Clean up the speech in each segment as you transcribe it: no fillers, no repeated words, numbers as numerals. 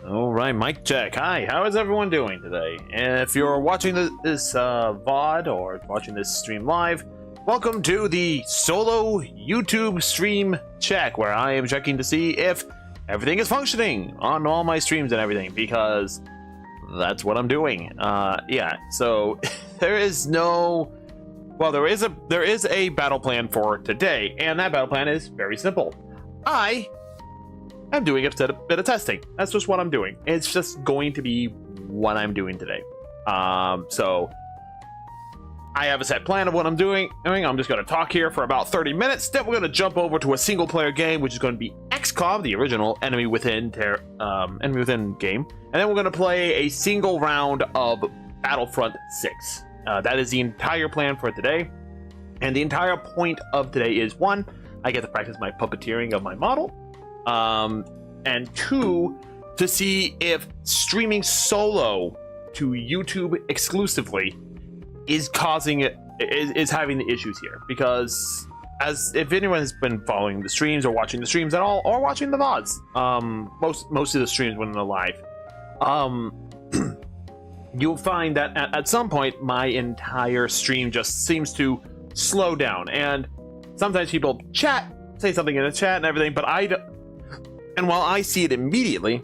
All right, mic check. Hi, how is everyone doing today? And if you're watching this VOD or watching this stream live, welcome to the solo YouTube stream check, where I am checking to see if everything is functioning on all my streams and everything, because that's what I'm doing. Yeah, so there is no... Well, there is a battle plan for today, and that battle plan is very simple. I'm doing a bit of testing. That's just what I'm doing. It's just going to be what I'm doing today. So I have a set plan of what I'm doing. I'm just going to talk here for about 30 minutes. Then we're going to jump over to a single player game, which is going to be XCOM, the original Enemy Within game. And then we're going to play a single round of Battlefront 6. That is the entire plan for today. And the entire point of today is, one, I get to practice my puppeteering of my model. And two, to see if streaming solo to YouTube exclusively is causing it, is having the issues here. Because if anyone has been following the streams or watching the streams at all, or watching the VODs, most of the streams when they're live, you'll find that at some point my entire stream just seems to slow down. And sometimes people say something in the chat and everything, but and while I see it immediately,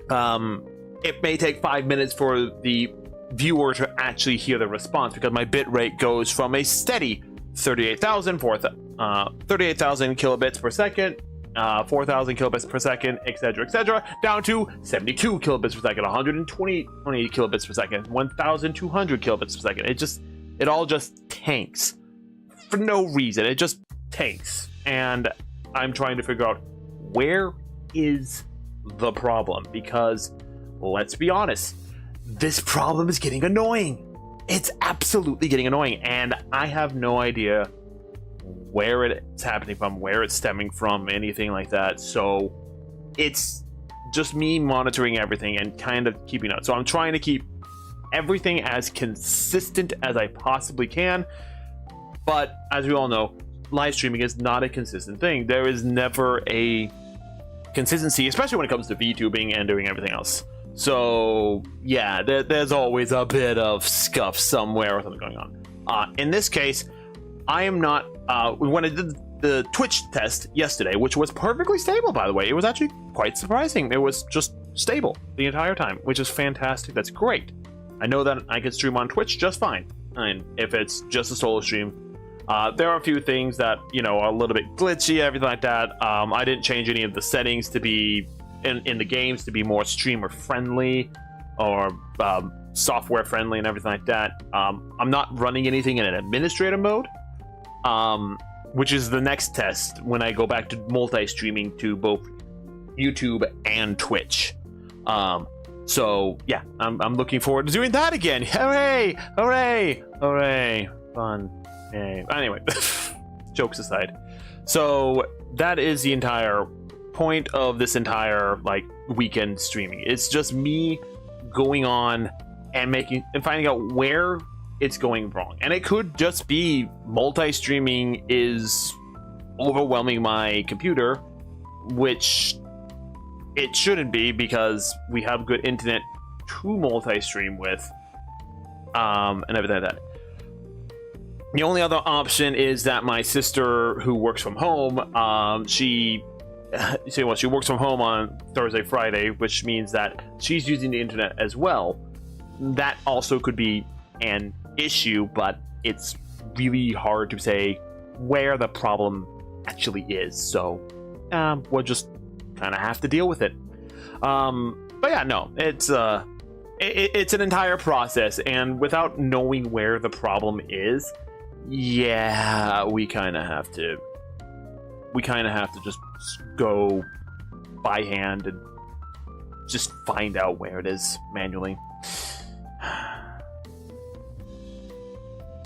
it may take 5 minutes for the viewer to actually hear the response, because my bit rate goes from a steady 38,000 kilobits per second, 4,000 kilobits per second, etc., down to 72 kilobits per second, 120 kilobits per second, 1,200 kilobits per second. It all just tanks for no reason. It just tanks, and I'm trying to figure out where is the problem, because let's be honest, this problem is getting annoying. It's absolutely getting annoying, and I have no idea where it's happening from, where it's stemming from, anything like that. So it's just me monitoring everything and kind of keeping up. So I'm trying to keep everything as consistent as I possibly can, but as we all know, live streaming is not a consistent thing. There is never a consistency, especially when it comes to VTubing and doing everything else. So yeah, there's always a bit of scuff somewhere or something going on. In this case, I am not. When I did the Twitch test yesterday, which was perfectly stable, by the way, it was actually quite surprising. It was just stable the entire time, which is fantastic. That's great. I know that I can stream on Twitch just fine, and if it's just a solo stream, there are a few things that, are a little bit glitchy, everything like that. I didn't change any of the settings to be in the games to be more streamer friendly or software friendly and everything like that. I'm not running anything in an administrator mode, which is the next test when I go back to multi-streaming to both YouTube and Twitch. So yeah, I'm looking forward to doing that again. Hooray! Hooray! Hooray! Fun. Anyway, jokes aside, so that is the entire point of this entire weekend streaming. It's just me going on and finding out where it's going wrong, and it could just be multi-streaming is overwhelming my computer, which it shouldn't be, because we have good internet to multi-stream with, and everything like that. The only other option is that my sister, who works from home, she works from home on Thursday, Friday, which means that she's using the internet as well. That also could be an issue, but it's really hard to say where the problem actually is. So we'll just kind of have to deal with it. But yeah, no, it's an entire process, and without knowing where the problem is, yeah, we kind of have to just go by hand and just find out where it is manually.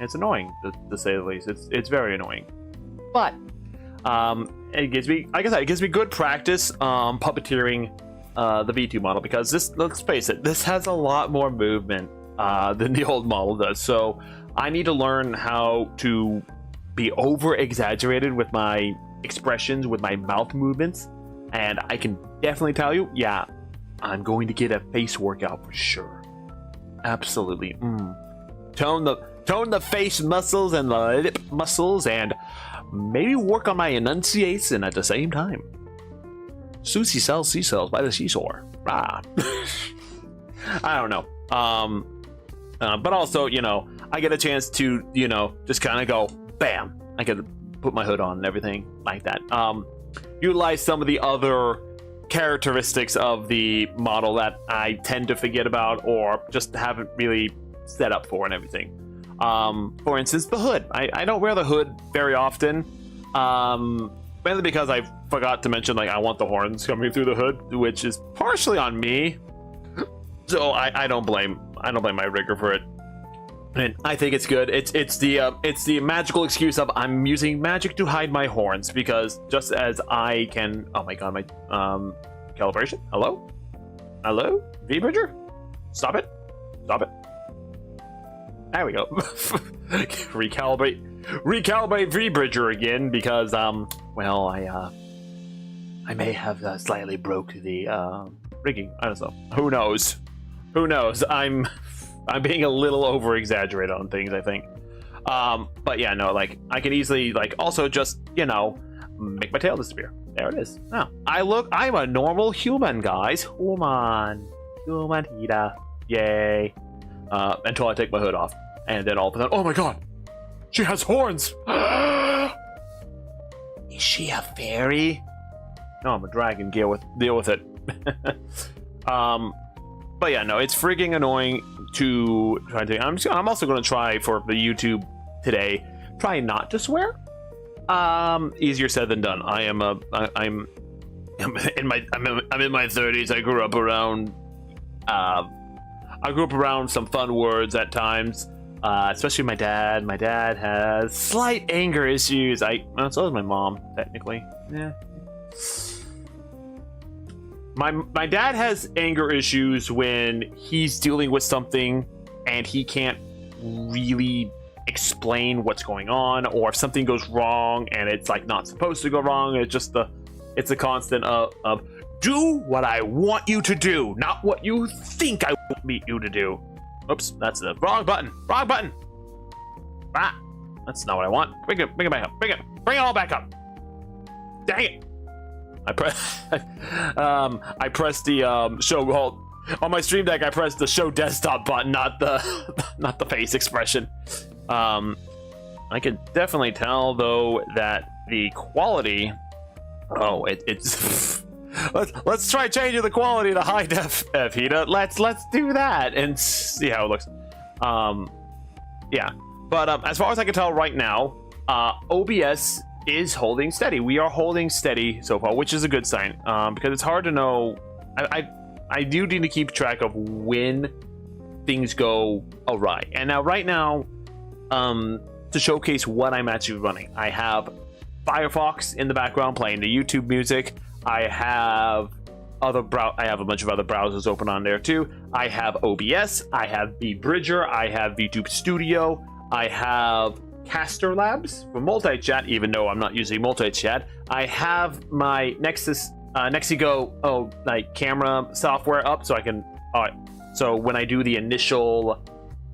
It's annoying, to say the least. It's very annoying, but it gives me, like I said, it gives me good practice puppeteering the V2 model, because this, let's face it, this has a lot more movement than the old model does. So I need to learn how to be over exaggerated with my expressions, with my mouth movements, and I can definitely tell you, yeah, I'm going to get a face workout for sure. Absolutely. Tone the face muscles and the lip muscles, and maybe work on my enunciation at the same time. Susie sells seashells by the seashore. Ah. I don't know. But also, you know, I get a chance to, you know, just kind of go, bam. I get to put my hood on and everything like that. Utilize some of the other characteristics of the model that I tend to forget about or just haven't really set up for and everything. For instance, the hood. I don't wear the hood very often. Mainly because I forgot to mention, like, I want the horns coming through the hood, which is partially on me. So I don't blame my rigger for it. And I think it's good. It's the magical excuse of I'm using magic to hide my horns, because just as I can, oh my god, my calibration. Hello, V-Bridger, stop it. There we go. recalibrate V-Bridger again, because well, I may have slightly broke the rigging. I don't know. Who knows? I'm being a little over exaggerated on things, I think. But yeah, no, like, I can easily, like, also just, you know, make my tail disappear. There it is. Now, I'm a normal human, guys. Human Hida. Yay. Until I take my hood off. And then all of a sudden, oh my god! She has horns! Is she a fairy? No, I'm a dragon. Deal with it. But yeah, no, it's freaking annoying to try to. I'm also going to try for the YouTube today. Try not to swear. Easier said than done. I'm in my 30s. I grew up around some fun words at times. Especially my dad. My dad has slight anger issues. Well, so does my mom, technically. Yeah. My dad has anger issues when he's dealing with something and he can't really explain what's going on, or if something goes wrong and it's like not supposed to go wrong. It's a constant of do what I want you to do, not what you think I want you to do. Oops, that's the wrong button. Ah, that's not what I want. Bring it back up. Bring it all back up. Dang it. I pressed the show on my stream deck. I pressed the show desktop button, not the face expression. I can definitely tell though that the quality. Oh, it's. let's try changing the quality to high def, Hida. Let's do that and see how it looks. Yeah, but as far as I can tell right now, OBS is holding steady. We are holding steady so far, which is a good sign, because it's hard to know. I do need to keep track of when things go awry. And now, right now, to showcase what I'm actually running, I have Firefox in the background playing the YouTube music. I have a bunch of other browsers open on there too. I have OBS. I have V-Bridger. I have VTube Studio. I have Caster Labs for multi-chat, even though I'm not using multi-chat. I have my Nexigo like camera software up, so I can so when I do the initial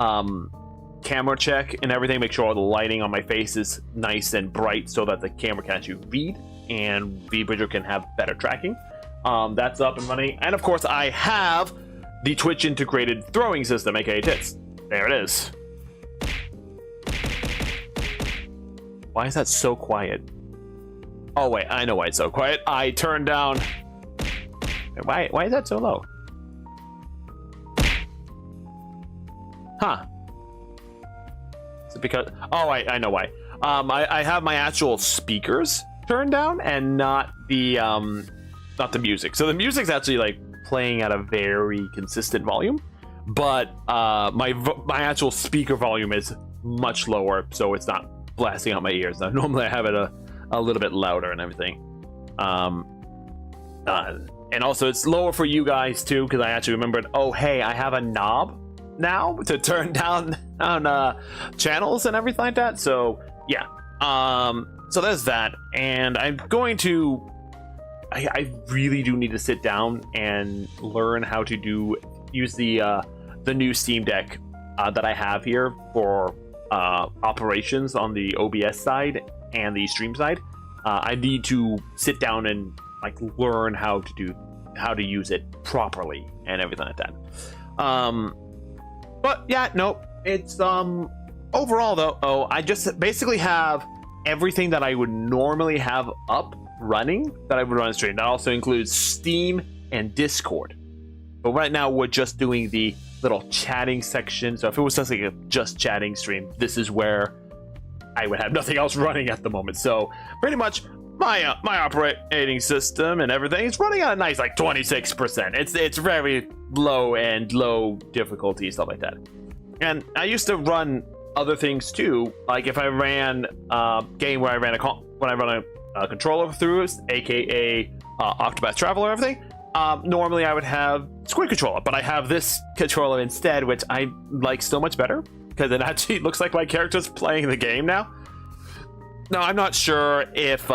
camera check and everything, make sure all the lighting on my face is nice and bright so that the camera can actually read and V-Bridger can have better tracking. That's up and running, and of course I have the Twitch integrated throwing system, aka TITS. There it is. Why is that so quiet? Oh wait, I know why it's so quiet. I turned down. Why is that so low? Huh? Is it because? Oh, I know why. I have my actual speakers turned down and not the music. So the music's actually like playing at a very consistent volume, but my actual speaker volume is much lower, so it's not blasting out my ears. Now, normally I have it a little bit louder and everything, and also it's lower for you guys too, because I actually remembered, oh hey, I have a knob now to turn down on channels and everything like that. So yeah, so there's that, and I'm going to I really do need to sit down and learn how to use the new Steam Deck that I have here for operations on the OBS side and the stream side. I need to sit down and like learn how to use it properly and everything like that. But yeah, no, it's overall though, I just basically have everything that I would normally have up running that I would run on stream. That also includes Steam and Discord. But right now we're just doing the little chatting section. So if it was just like a just chatting stream, this is where I would have nothing else running at the moment. So pretty much my my operating system and everything is running at a nice like 26%. It's very low difficulty, stuff like that. And I used to run other things too, like if I ran a game where I run a controller through it, aka Octopath Traveler, everything. Normally I would have Squid Controller, but I have this controller instead, which I like so much better because it actually looks like my character's playing the game now. Now I'm not sure if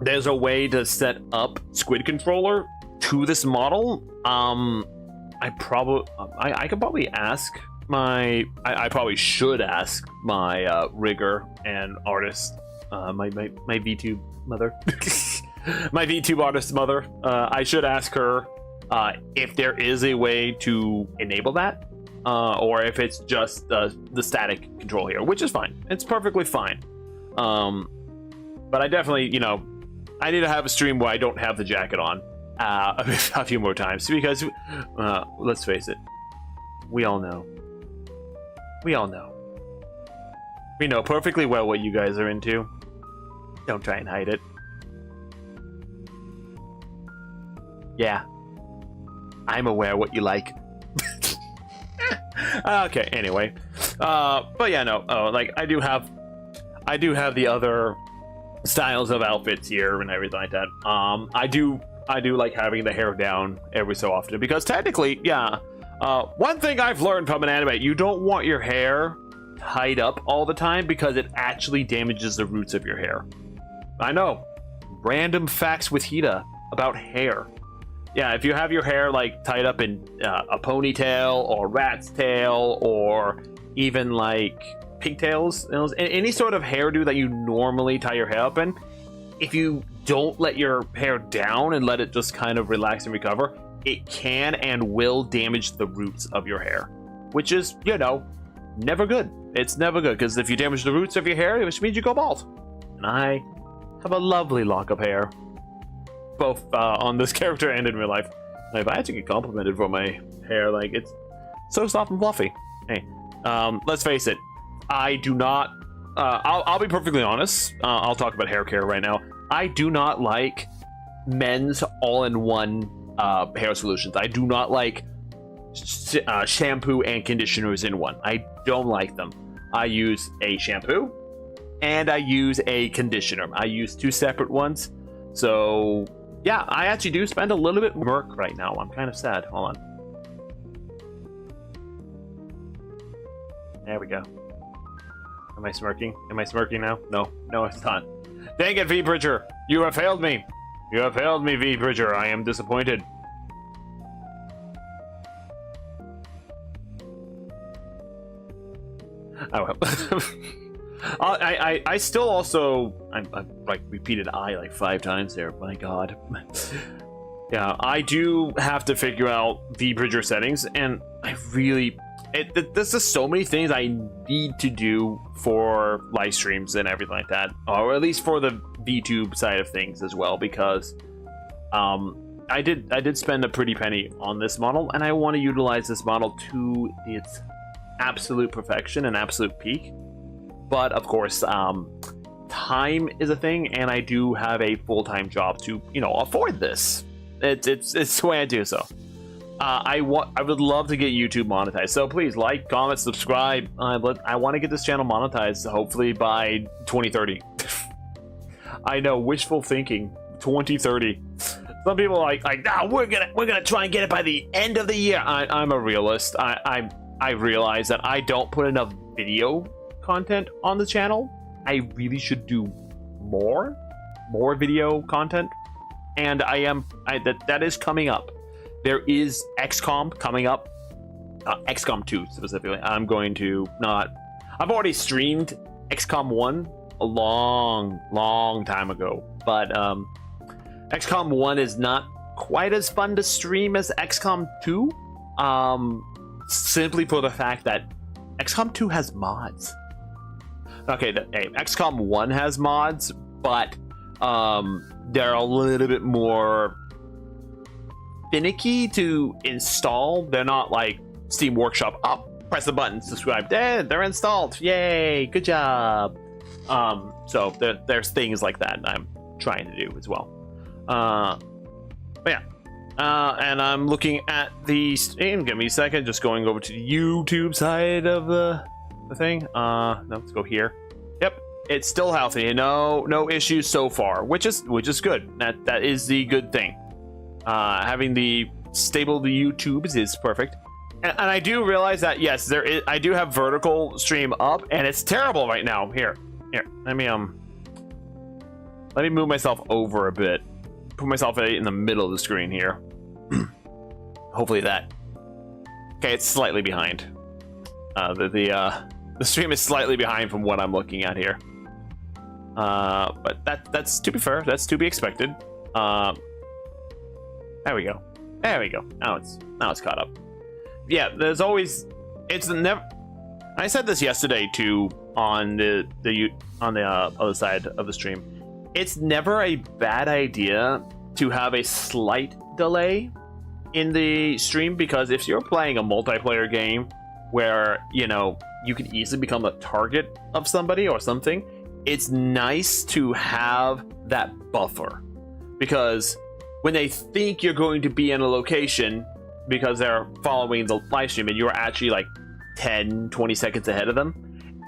there's a way to set up Squid Controller to this model. I could probably ask I probably should ask my rigger and artist, my VTube mother. My VTube artist mother. I should ask her if there is a way to enable that, or if it's just the static control here, which is fine. It's perfectly fine. But I definitely, I need to have a stream where I don't have the jacket on a few more times, because let's face it, we all know. We know perfectly well what you guys are into. Don't try and hide it. Yeah, I'm aware what you like. Okay, anyway, but yeah, no, like I do have the other styles of outfits here and everything like that. I do like having the hair down every so often, because technically, yeah, one thing I've learned from an anime, you don't want your hair tied up all the time because it actually damages the roots of your hair. I know, random facts with Hida about hair. Yeah, if you have your hair like tied up in a ponytail or rat's tail or even like pigtails, any sort of hairdo that you normally tie your hair up in, if you don't let your hair down and let it just kind of relax and recover, it can and will damage the roots of your hair, which is, never good. It's never good, because if you damage the roots of your hair, which means you go bald. And I have a lovely lock of hair, both on this character and in real life. I actually get complimented for my hair, like it's so soft and fluffy. Hey, let's face it, I do not. I'll be perfectly honest. I'll talk about hair care right now. I do not like men's all-in-one hair solutions. I do not like shampoo and conditioners in one. I don't like them. I use a shampoo and I use a conditioner. I use two separate ones. So yeah, I actually do spend a little bit more right now. I'm kind of sad. Hold on. There we go. Am I smirking? Am I smirking now? No, it's not. Dang it, V Bridger! You have failed me! You have failed me, V Bridger. I am disappointed. Oh well. I still also I'm like repeated I like 5 times there. My God. Yeah, I do have to figure out V Bridger settings, and I really. There's just so many things I need to do for live streams and everything like that, or at least for the VTube side of things as well, because I did spend a pretty penny on this model, and I want to utilize this model to its absolute perfection and absolute peak. But of course, time is a thing, and I do have a full-time job to afford this. It's the way I do so. I would love to get YouTube monetized, so please like, comment, subscribe. I want to get this channel monetized hopefully by 2030. I know, wishful thinking. 2030. Some people are like, nah, we're gonna try and get it by the end of the year. I'm a realist. I realize that I don't put enough video content on the channel. I really should do more video content. and that is coming up. There is XCOM coming up, XCOM 2 specifically. I've already streamed XCOM 1 a long time ago, but XCOM 1 is not quite as fun to stream as XCOM 2, simply for the fact that XCOM 2 has mods. Okay, XCOM 1 has mods, but they're a little bit more finicky to install. They're not like Steam Workshop, press the button, subscribe, they're installed, yay, good job. So there's things like that I'm trying to do as well. But yeah, and I'm looking at the stream. Give me a second, just going over to the YouTube side of the thing. No, let's go here. Yep, it's still healthy. No issues so far, which is good. That is the good thing. Having the stable YouTubes is perfect. And I do realize that yes, I do have vertical stream up, and it's terrible right now. Here, let me move myself over a bit. Put myself in the middle of the screen here. Hopefully that. Okay, it's slightly behind. The stream is slightly behind from what I'm looking at here. But that's, to be fair, that's to be expected. There we go. Now it's caught up. Yeah, there's always, it's never. I said this yesterday too on the other side of the stream. It's never a bad idea to have a slight delay in the stream, because if you're playing a multiplayer game where you can easily become a target of somebody or something, it's nice to have that buffer, because when they think you're going to be in a location because they're following the live stream and you're actually like 10-20 seconds ahead of them,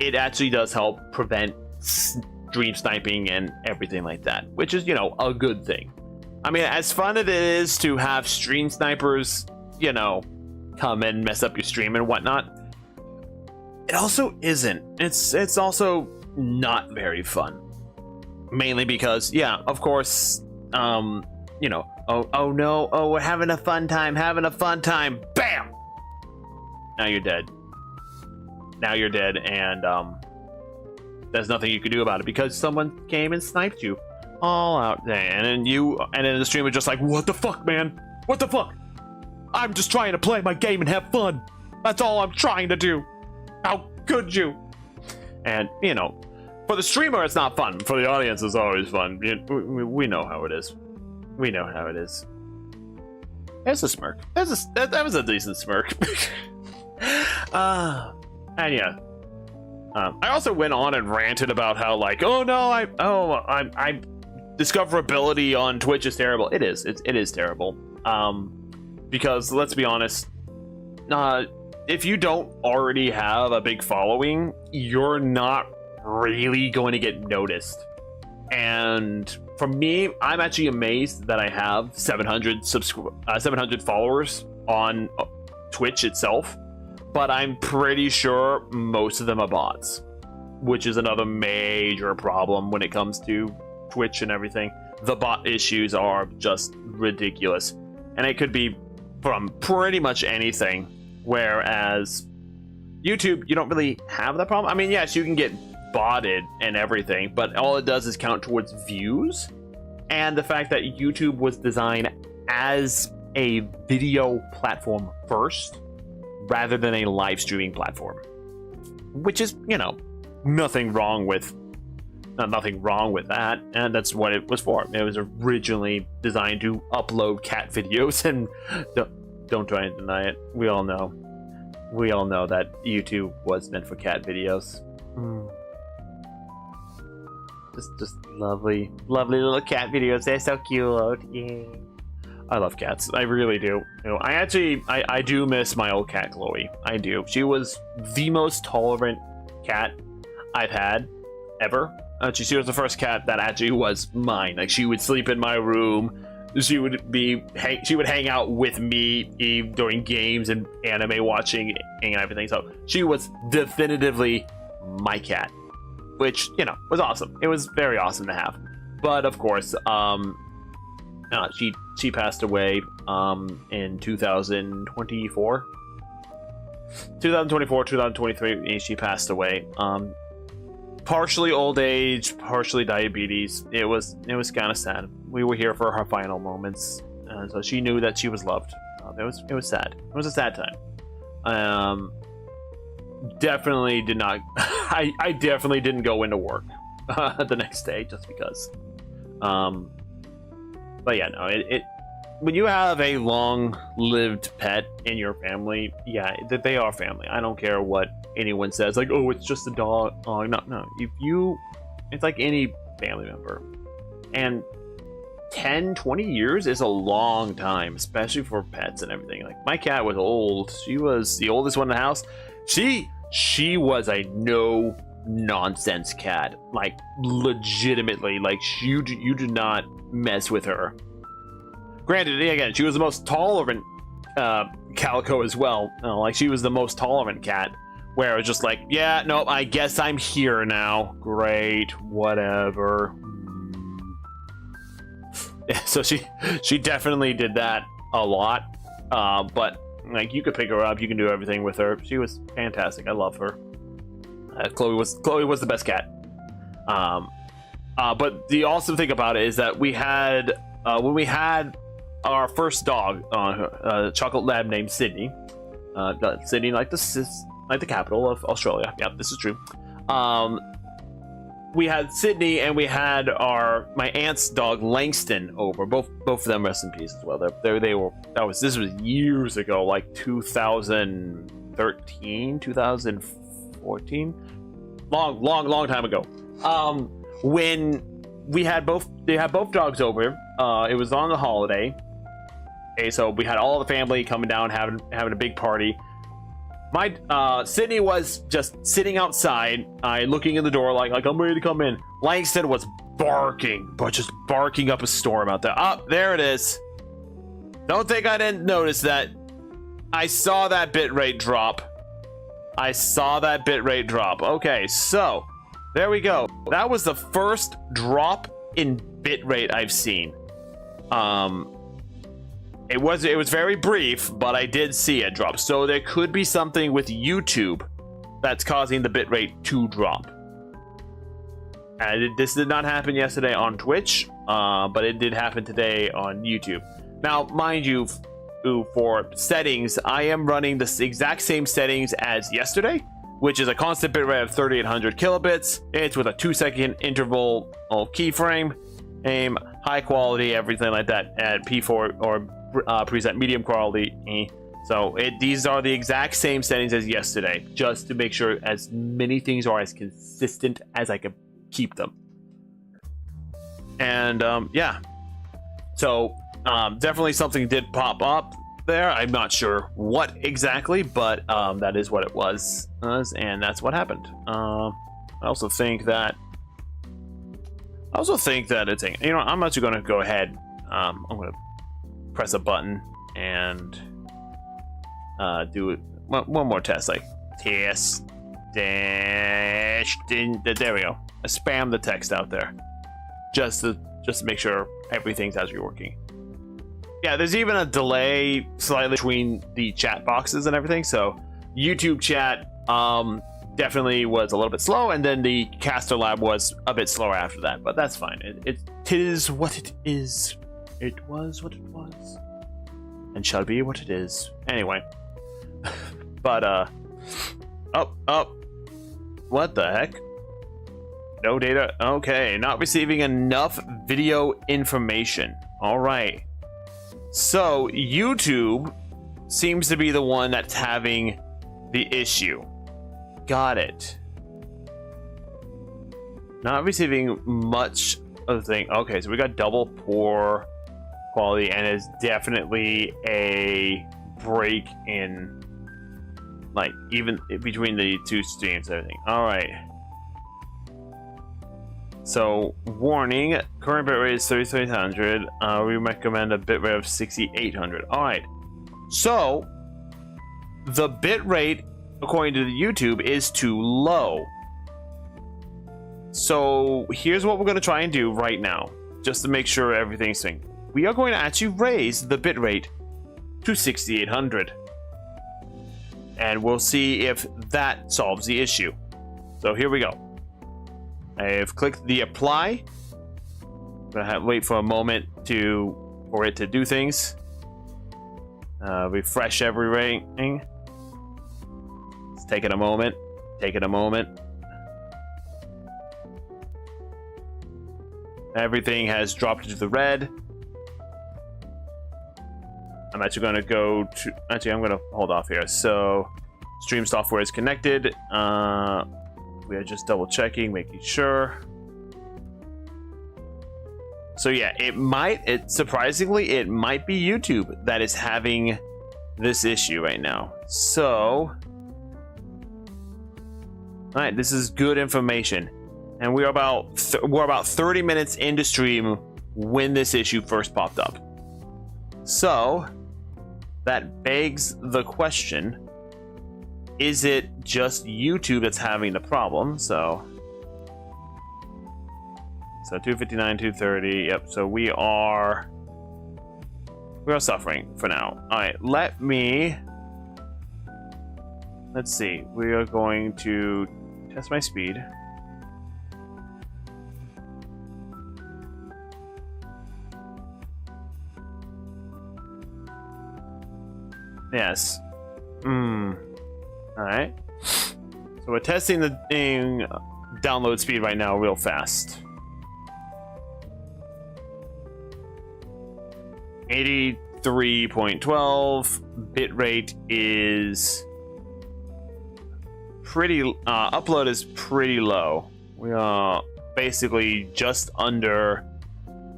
it actually does help prevent stream sniping and everything like that, which is a good thing. I mean, as fun as it is to have stream snipers come and mess up your stream and whatnot, it also isn't. It's also not very fun, mainly because of course oh no, we're having a fun time, bam, now you're dead, and there's nothing you can do about it because someone came and sniped you all out there, and then the streamer just like, what the fuck, man, what the fuck, I'm just trying to play my game and have fun, that's all I'm trying to do, how could you? And for the streamer it's not fun, for the audience it's always fun. We know how it is. There's a smirk. That was a decent smirk. And yeah, I also went on and ranted about how like, I discoverability on Twitch is terrible. It is terrible. Because let's be honest, if you don't already have a big following, you're not really going to get noticed. And for me, I'm actually amazed that I have 700 followers on Twitch itself, but I'm pretty sure most of them are bots, which is another major problem when it comes to Twitch and everything. The bot issues are just ridiculous, and it could be from pretty much anything, whereas YouTube, you don't really have that problem. I mean, yes, you can get botted and everything, but all it does is count towards views, and the fact that YouTube was designed as a video platform first rather than a live streaming platform, which is nothing wrong with that, and that's what it was for. It was originally designed to upload cat videos, and don't try and deny it. We all know that YouTube was meant for cat videos. Just lovely little cat videos. They're so cute. Yeah. I love cats. I really do. I do miss my old cat, Chloe. I do. She was the most tolerant cat I've had ever. She was the first cat that actually was mine. Like, she would sleep in my room. She would hang out with me during games and anime watching and everything. So she was definitively my cat, which was awesome. It was very awesome to have. But of course, She passed away in 2024. 2023, she passed away. Partially old age, partially diabetes. It was kind of sad. We were here for her final moments, so she knew that she was loved. It was sad. It was a sad time. Definitely did not. I definitely didn't go into work the next day just because. But yeah, no. When you have a long-lived pet in your family, yeah, that they are family. I don't care what anyone says, like, oh, it's just a dog. Oh, no. It's like any family member, and 10-20 years is a long time, especially for pets and everything. Like, my cat was old. She was the oldest one in the house. She was a no nonsense cat, like legitimately. Like, you did not mess with her. Granted, again, she was the most tolerant calico as well. Like, she was the most tolerant cat, where it was just like, yeah, no, I guess I'm here now. Great, whatever. So she definitely did that a lot. But like, you could pick her up, you can do everything with her. She was fantastic. I love her. Chloe was the best cat. But the awesome thing about it is that we had when we had our first dog, a chocolate lab named Sydney. Sydney, like the capital of Australia. Yep, this is true. We had Sydney, and we had my aunt's dog Langston over. Both of them, rest in peace as well. This was years ago, like 2013, 2014, long time ago. When they had both dogs over, it was on the holiday. Okay, so we had all the family coming down, having a big party. My Sydney was just sitting outside, looking in the door like I'm ready to come in. Langston was barking, but just barking up a storm out there. There it is. Don't think I didn't notice that. I saw that bitrate drop. Okay, so there we go. That was the first drop in bitrate I've seen. It was very brief, but I did see it drop. So there could be something with YouTube that's causing the bitrate to drop. And this did not happen yesterday on Twitch, but it did happen today on YouTube. Now, mind you, for settings, I am running the exact same settings as yesterday, which is a constant bitrate of 3800 kilobits. It's with a 2-second interval keyframe, aim, high quality, everything like that at P4 or preset medium quality. So these are the exact same settings as yesterday, just to make sure as many things are as consistent as I can keep them. And yeah, so definitely something did pop up there. I'm not sure what exactly, but that is what it was, and that's what happened. I also think that it's, you know, I'm actually going to go ahead. I'm going to press a button and do it one more test, like test dash. There we go. I spam the text out there just to make sure everything's actually working. Yeah, there's even a delay slightly between the chat boxes and everything. So YouTube chat definitely was a little bit slow, and then the Caster Lab was a bit slower after that. But that's fine. It is what it is. It was what it was, and shall be what it is. Anyway, but what the heck? No data. Okay, not receiving enough video information. All right. So YouTube seems to be the one that's having the issue. Got it. Not receiving much of the thing. Okay, so we got double poor quality, and it's definitely a break in, like, even between the two streams and everything. All right. So, warning, current bitrate is 3300. We recommend a bitrate of 6800. All right. So, the bitrate, according to the YouTube, is too low. So, here's what we're going to try and do right now, just to make sure everything's synced. we are going to actually raise the bitrate to 6800. And we'll see if that solves the issue. So here we go. I've clicked the apply. I'm gonna have wait for a moment for it to do things. Refresh everything. It's taking a moment. Everything has dropped into the red. I'm actually going to go to... Actually, I'm going to hold off here. So, stream software is connected. We are just double checking, making sure. So yeah, surprisingly, it might be YouTube that is having this issue right now. So, all right, this is good information. And we're about 30 minutes into stream when this issue first popped up. So that begs the question, is it just YouTube that's having the problem? So 259, 230, yep, so we are suffering for now. All right, let's see, we are going to test my speed. Yes. Alright. So we're testing the thing download speed right now real fast. 83.12 bitrate is pretty upload is pretty low. We are basically just under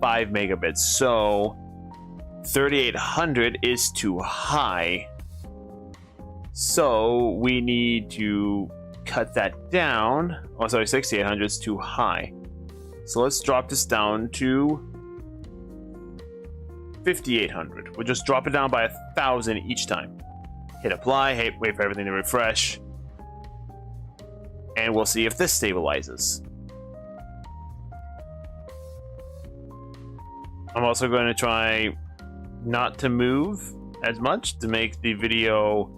5 megabits. So 3800 is too high, so we need to cut that down. Oh, sorry, 6800 is too high, so let's drop this down to 5800. We'll just drop it down by 1,000 each time. Hit apply, wait for everything to refresh, and we'll see if this stabilizes. I'm also going to try not to move as much to make the video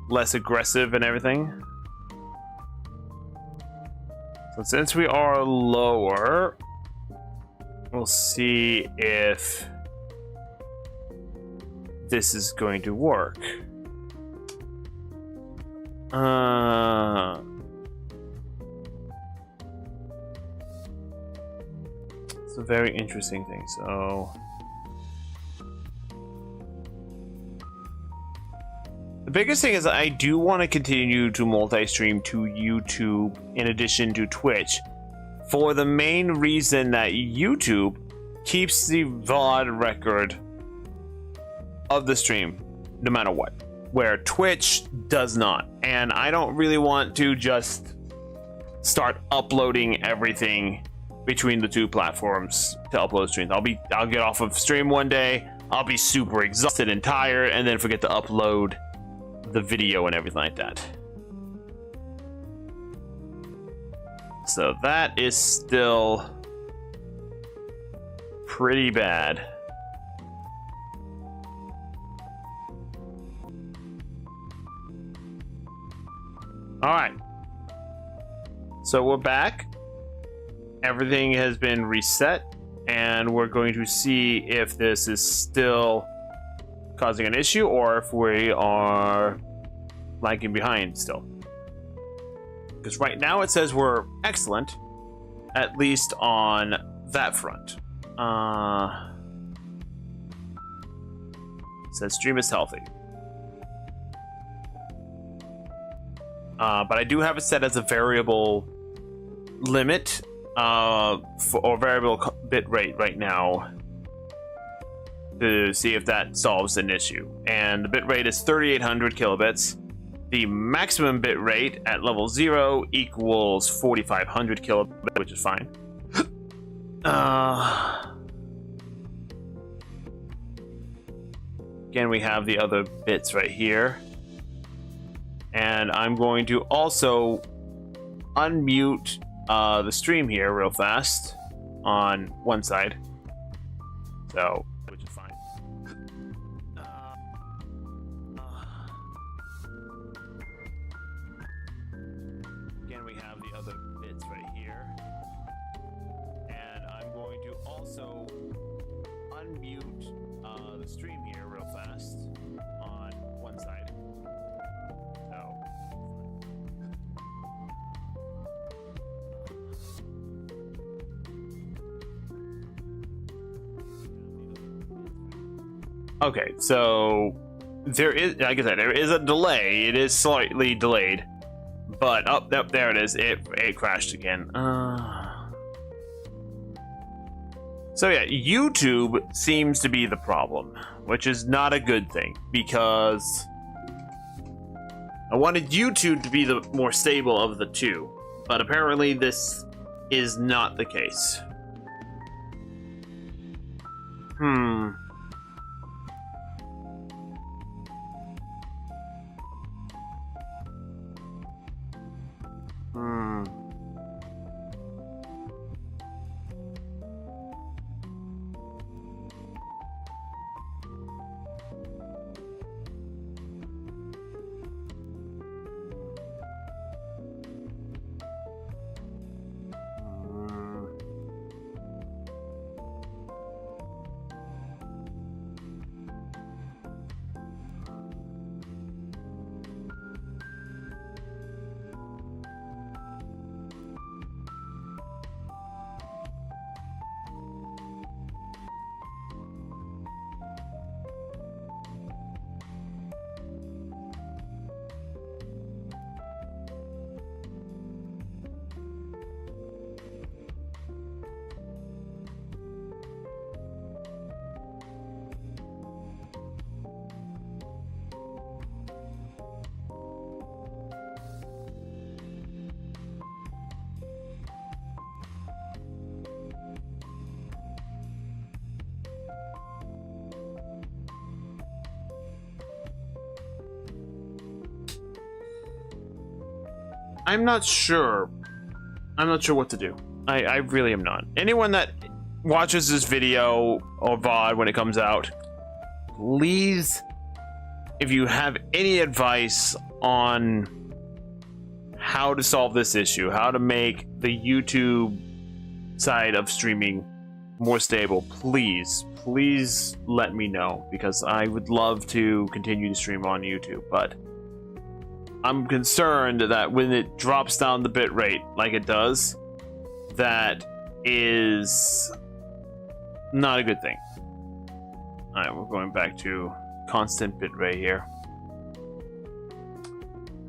less aggressive and everything. So since we are lower, we'll see if this is going to work. It's a very interesting thing. So the biggest thing is I do want to continue to multi-stream to YouTube in addition to Twitch, for the main reason that YouTube keeps the VOD record of the stream no matter what, where Twitch does not. And I don't really want to just start uploading everything between the two platforms to upload streams. I'll get off of stream one day, I'll be super exhausted and tired, and then forget to upload the video and everything like that. So that is still pretty bad. All right, so we're back. Everything has been reset, and we're going to see if this is still causing an issue or if we are lagging behind still. Because right now it says we're excellent, at least on that front. It says stream is healthy. But I do have it set as a variable limit or variable bit rate right now to see if that solves an issue. And the bit rate is 3800 kilobits. The maximum bit rate at level 0 equals 4500 kilobits, which is fine. Again, we have the other bits right here. And I'm going to also unmute the stream here real fast on one side. So also unmute the stream here real fast on one side. Okay, so there is, like I said, there is a delay. It is slightly delayed, but there it is. It crashed again. So yeah, YouTube seems to be the problem, which is not a good thing because I wanted YouTube to be the more stable of the two, but apparently this is not the case. Hmm. I'm not sure. I'm not sure what to do. I really am not. Anyone that watches this video or VOD when it comes out, please, if you have any advice on how to solve this issue, how to make the YouTube side of streaming more stable, please let me know, because I would love to continue to stream on YouTube, but I'm concerned that when it drops down the bitrate like it does, that is not a good thing. Alright, we're going back to constant bitrate here.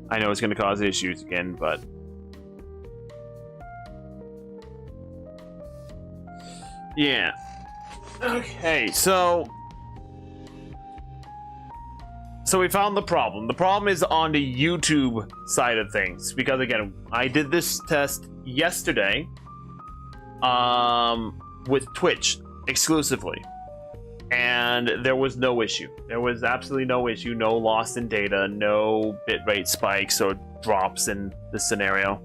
I know it's going to cause issues again, but yeah. Okay, so we found the problem. The problem is on the YouTube side of things, because again, I did this test yesterday with Twitch exclusively, and there was no issue. There was absolutely no issue, no loss in data, no bitrate spikes or drops in this scenario.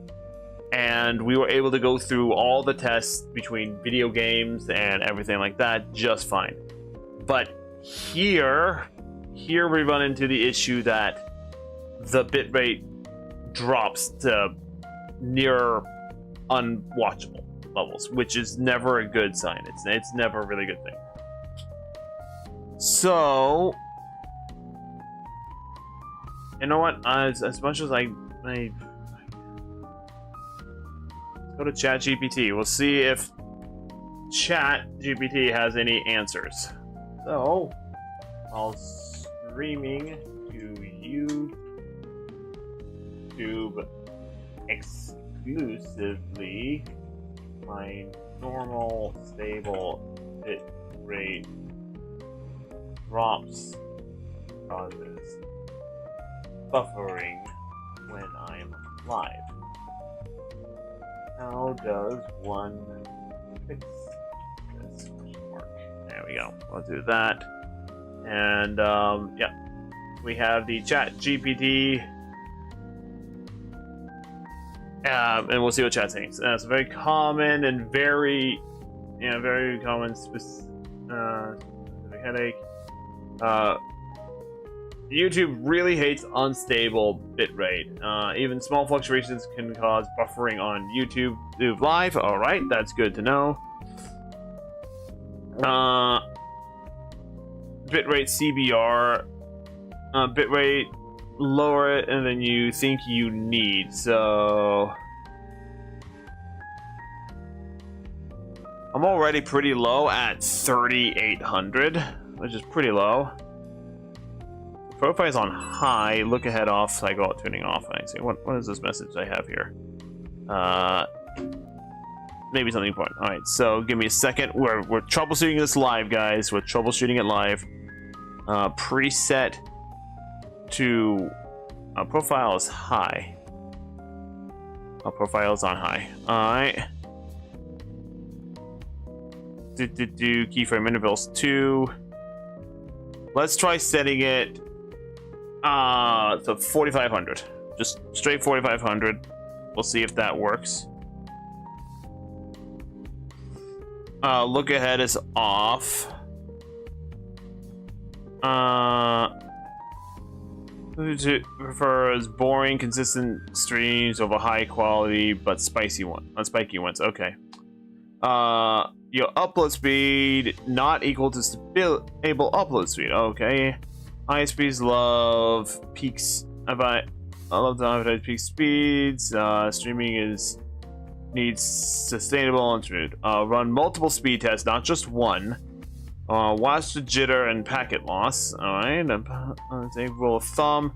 And we were able to go through all the tests between video games and everything like that just fine. But here we run into the issue that the bitrate drops to near unwatchable levels, which is never a good sign. It's never a really good thing. So, you know what? As much as I go to ChatGPT, we'll see if ChatGPT has any answers. So, while streaming to YouTube exclusively, my normal stable bit rate drops causes buffering when I'm live. How does one fix this? There we go. I'll do that. And yeah, we have the ChatGPT, and we'll see what chat thinks. It's a very common and very common specific headache. YouTube really hates unstable bitrate. Even small fluctuations can cause buffering on YouTube Live. All right, that's good to know. Bitrate CBR. Bitrate, lower it, and then you think you need. So I'm already pretty low at 3,800, which is pretty low. Profile is on high. Look ahead off. Cycle out tuning off. I see. What is this message I have here? Maybe something important. All right. So give me a second. We're troubleshooting this live, guys. We're troubleshooting it live. Preset to profile is high. Profile is on high. All right. Keyframe intervals 2. Let's try setting it to 4,500. Just straight 4,500. We'll see if that works. Look ahead is off. Prefers boring, consistent streams over high quality but spiky ones. Okay. Your upload speed not equal to stable upload speed. Okay. ISPs love peaks. I love the advertise peak speeds. Streaming needs sustainable and smooth. Run multiple speed tests, not just one. Watch the jitter and packet loss. Alright. Rule of thumb.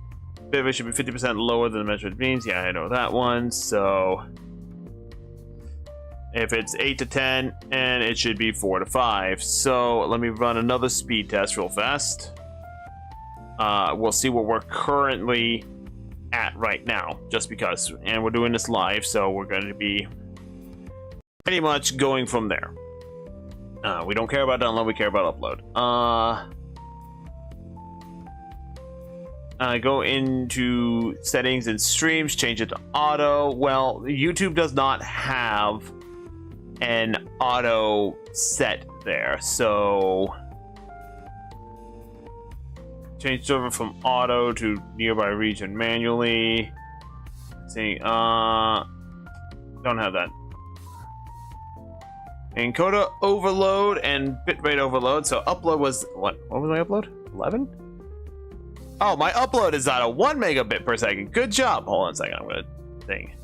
Bitrate should be 50% lower than the measured means. Yeah, I know that one. So if it's 8 to 10, and it should be 4 to 5. So let me run another speed test real fast. We'll see what we're currently at right now, just because. And we're doing this live, so we're going to be pretty much going from there. We don't care about download, we care about upload. Go into settings and streams, change it to auto. Well, YouTube does not have an auto set there, so change server from auto to nearby region manually. Let's see, don't have that. Encoder overload and bitrate overload. So upload was what was my upload? 11? Oh, my upload is at a 1 megabit per second. Good job. Hold on a second, I'm gonna think.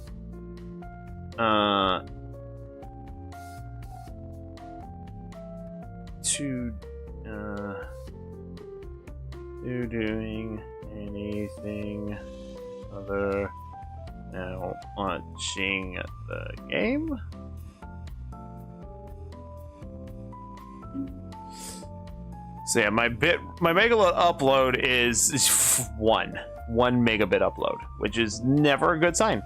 Doing anything other now watching the game? So yeah, my megabit upload is 1 megabit upload, which is never a good sign.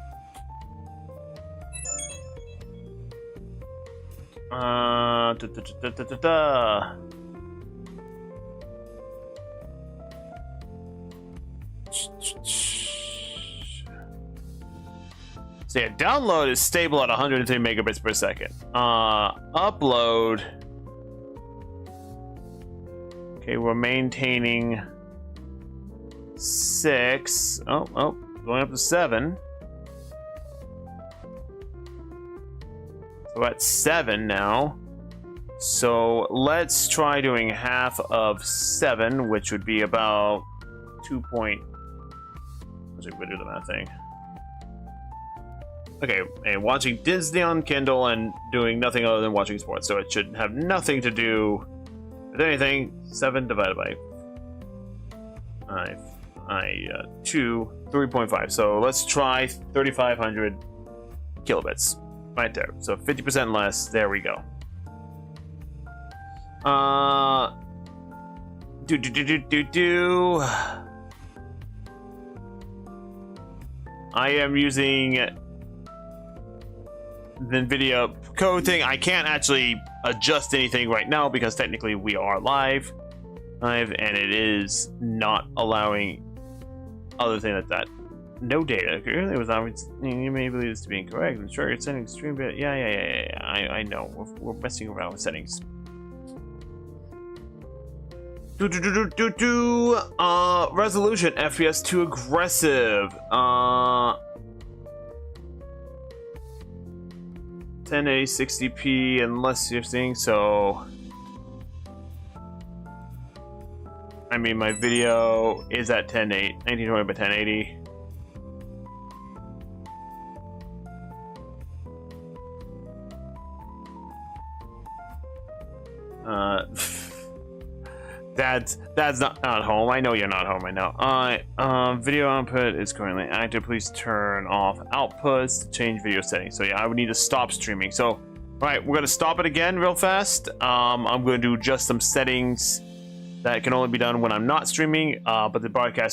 So yeah, download is stable at 103 megabits per second. Upload. Okay, we're maintaining 6. Oh, going up to 7. So we're at 7 now. So let's try doing half of 7, which would be about 2 point. Let's see if we do the math thing. Okay, and watching Disney on Kindle and doing nothing other than watching sports, so it should have nothing to do with anything. 7 divided by 3.5. So let's try 3,500 kilobits right there. So 50% less. There we go. I am using the NVIDIA code thing. I can't actually adjust anything right now because technically we are live, and it is not allowing other thing like that. No data. Currently, you may believe this to be incorrect. I'm sure it's sending stream bit. Yeah. I know. We're messing around with settings. Resolution FPS too aggressive. 1080 60p unless you're seeing, so I mean, my video is at 1920 by 1080. That's not home. I know you're not home right now. Video output is currently active. Please turn off outputs to change video settings. So yeah, I would need to stop streaming. So, all right, we're gonna stop it again real fast. I'm gonna do just some settings that can only be done when I'm not streaming. But the broadcast